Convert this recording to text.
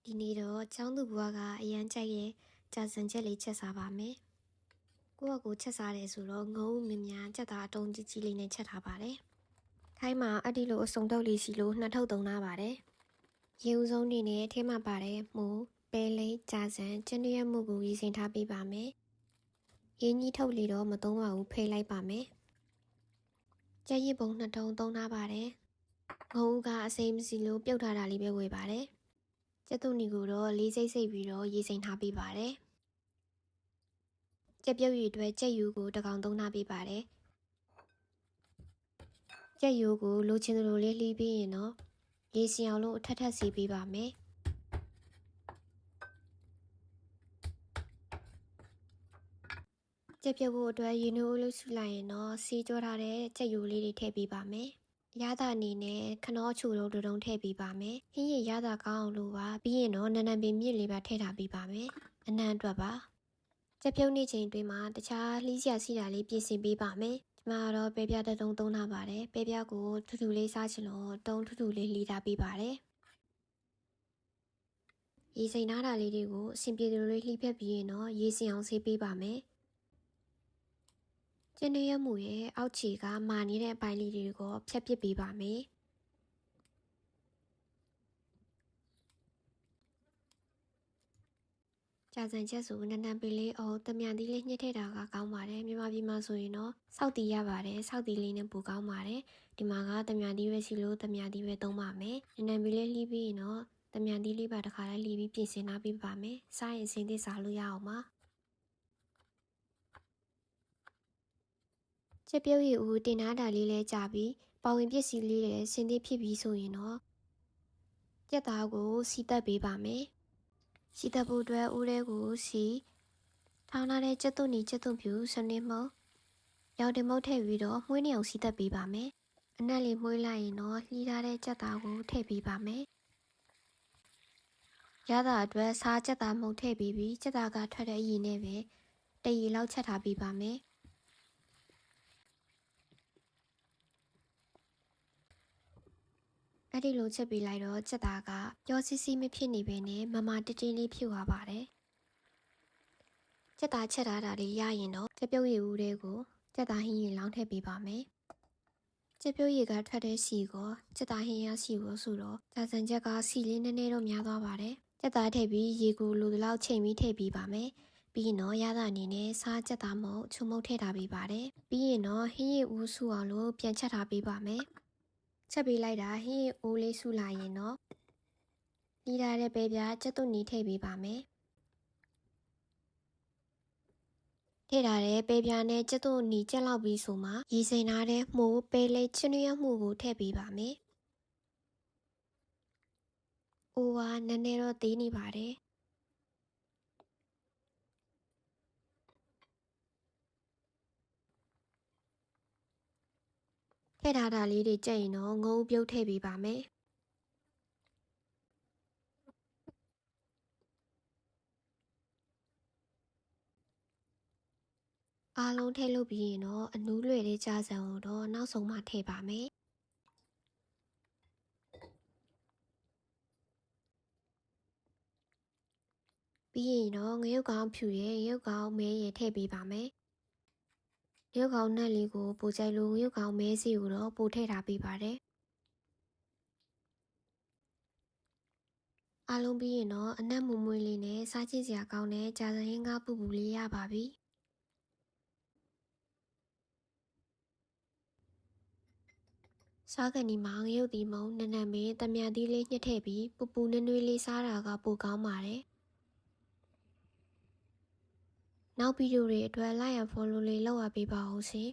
ဒီနေ့တော့ကျောင်းသူဘွားကအရန်ကြိုက်ရဲ့ကြာစံချက်လေးချက်စားပါမယ်။ကိုယ့်အကိုချက်စားတယ်ဆိုတော့ငုံမင်းများချက်သားအတုံးကြီးကြီးလေးနဲ့ချက်ထားပါတယ်။ထိုင်းမှာအဲ့ဒီလိုအစုံတုပ်လေးရှိလို့နှစ်ထုပ်သုံးထားပါတယ်။ရေဦးဆုံးနေနဲ့အထဲမှာပါတယ်မှုပဲလေးကြာစံကျင်းရမှုကိုရည်စင်ထားပေးပါမယ်။ရင်းကြီးထုတ်လေးတော့မသုံးပါဘူးဖိတ်လိုက်ပါမယ်။ကြက်ရည်ပုံနှစ်ထုံသုံးထားပါတယ်။ငုံဦးကအစိမ်းမစီလို့ပြုတ်ထားတာလေးပဲဝေပါတယ်။ကျက်သွနီကိုတော့လေးစိတ်စိတ်ပြီးတော့ရေစိမ်ထားပေးပါတယ်။ကျက်ပြုတ်ရည်အတွက်ကျက်ယူကိုတစ်ကောင်သုံးထားပေးပါတယ်။ကျက်ယူကိုလိုချင်သလိုလေးလှီးပြီးရင်တော့ရေစင်အောင်လို့အထက်ထက်စီပေးပါမယ်။ကျက်ပြုတ်ဖို့အတွက်ရေနူးအုပ်လို့ဆူလိုက်ရင်တော့စီကြောထားတဲ့ကျက်ယူလေးတွေထည့်ပေးပါမယ်။ရတာအနေနဲ့ခနောချူတို့တုံးထည့်ပေးပါမယ်။ဟင်းရည်ရတာကောင်းအောင်လို့ပါပြီးရင်တော့နန်းနန်းပင်မြစ်လေးပါထည့်ထားပေးပါမယ်။အနံအတွက်ပါ။ကြက်ပြုတ်နေချိန်တွင်မှာတခြားလှီးစရာရှိတာလေးပြင်ဆင်ပေးပါမယ်။ကျွန်မကတော့ပဲပြတဲ့တုံးသုံးထားပါတယ်။ပဲပြကိုထူထူလေးစားချင်လို့တုံးထူထူလေးလှီးထားပေးပါတယ်။ရေစိမ်ထားတာလေးတွေကိုအဆင်ပြေသလိုလေးလှီးဖက်ပြီးရင်တော့ရေစင်အောင်ဆေးပေးပါမယ်။ကျင်းရမှုရဲ့အောက်ခြေကမာနေတဲ့အပိုင်းလေးတွေကိုဖြတ်ပစ်ပေးပါမယ်။ကြာစံချက်ဆိုနန်းနန်းပင်လေးအော်တမြန်သီးလေးညှစ်ထည့်တာကကောင်းပါတယ်။မြန်မာပြည်မှာဆိုရင်တော့စောက်တီးရပါတယ်။စောက်တီးလေးနဲ့ပိုကောင်းပါတယ်။ဒီမှာကတမြန်သီးပဲရှိလို့တမြန်သီးပဲသုံးပါမယ်။နန်းနန်းပင်လေးလှီးပြီးရင်တော့တမြန်သီးလေးပါတစ်ခါလေးလှီးပြီးပြင်ဆင်ထားပေးပါမယ်။စားရင်အစင်းသစ်စားလို့ရအောင်ပါ။ချက်ပြုတ်ရည်ဦးတင်ထားတာလေးလဲကြာပြီးပေါဝင်ပစ္စည်းလေးလည်းစင်သစ်ဖြစ်ပြီးဆိုရင်တော့ကြက်သားကိုစီတက်ပေးပါမယ်။စီတက်ဖို့အတွက်ဦးလေးကိုစီထောင်းထားတဲ့ကြက်သွန်နီကြက်သွန်ဖြူစနစ်မုတ်ရောင်တင်မုတ်ထည့်ပြီးတော့မှုေးနေအောင်စီတက်ပေးပါမယ်။အနက်လေးမှုေးလိုက်ရင်တော့လှီးထားတဲ့ကြက်သားကိုထည့်ပေးပါမယ်။ရတာအတွက်စားကြက်သားမုတ်ထည့်ပြီးပြီးကြက်သားကထွက်တဲ့အရည်နဲ့ပဲတရီလောက်ချက်ထားပေးပါမယ်။အဲ့ဒီလိုချက်ပေးလိုက်တော့ချက်သားကပျော်စီစီမဖြစ်နေပဲနဲ့မမတတင်းလေးဖြစ်သွားပါတယ်ချက်သားချက်ထားတာလေးရရင်တော့ချက်ပြုတ်ရည်ဦးတွေကိုချက်သားဟင်းရည်လောင်းထည့်ပေးပါမယ်ချက်ပြုတ်ရည်ကထွက်တဲ့စီကိုချက်သားဟင်းရစီကိုဆိုတော့ကြာစံချက်ကစီလေးနည်းနည်းတော့များသွားပါတယ်ချက်သားထည့်ပြီးရေကိုလိုသလောက်ချိန်ပြီးထည့်ပေးပါမယ်ပြီးရင်တော့ရတာအနေနဲ့စားချက်သားမုတ်ချုံမုတ်ထည့်ထားပေးပါတယ်ပြီးရင်တော့ဟင်းရည်ဦးဆူအောင်လို့ပြန်ချက်ထားပေးပါမယ်ချက်ပေးလိုက်တာဟင်းအိုးလေးဆူလာရင်တော့လှီးထားတဲ့ပဲပြားကြက်သွန်နီထည့်ပေးပါမယ်ထည့်ထားတဲ့ပဲပြားနဲ့ကြက်သွန်နီကြက်လောက်ပြီးဆိုမှရေစိမ်ထားတဲ့မှုပဲလေးချင်းရမှုကိုထည့်ပေးပါမယ်အိုးကနည်းနည်းတော့သေးနေပါတယ်ထည့်ထားတာလေးတွေကြက်ရင်တော့ငုံပြုတ်ထည့်ပေးပါမယ်အားလုံးထည့်လို့ပြီးရင်တော့အနူးလွယ်တဲ့ကြာစံကိုတော့နောက်ဆုံးမှထည့်ပါမယ်ပြီးရင်တော့ငရုတ်ကောင်းဖြူရဲ့ရုပ်ကောင်းမဲရဲ့ထည့်ပေးပါမယ်ရုပ်ကောင်းနှက်လေးကိုပိုကြိုက်လို့ရုပ်ကောင်းမဲစီကိုတော့ပိုထည့်ထားပေးပါတယ်အားလုံးပြီးရင်တော့အနက်မွမွေးလေးနဲ့စားကြည့်စရာကောင်းတဲ့ကြာစံဟင်းကားပူပူလေးရပါပြီစားကန်ဒီမှာငရုတ်သီးမုံနနံပင်တမြန်သီးလေးညှစ်ထည့်ပြီးပူပူနွေးနွေးလေးစားတာကပိုကောင်းပါတယ်နောက်ဗီဒီယိုတွေအတွက် like and follow လေးလုပ်ရပေးပါဦးရှင်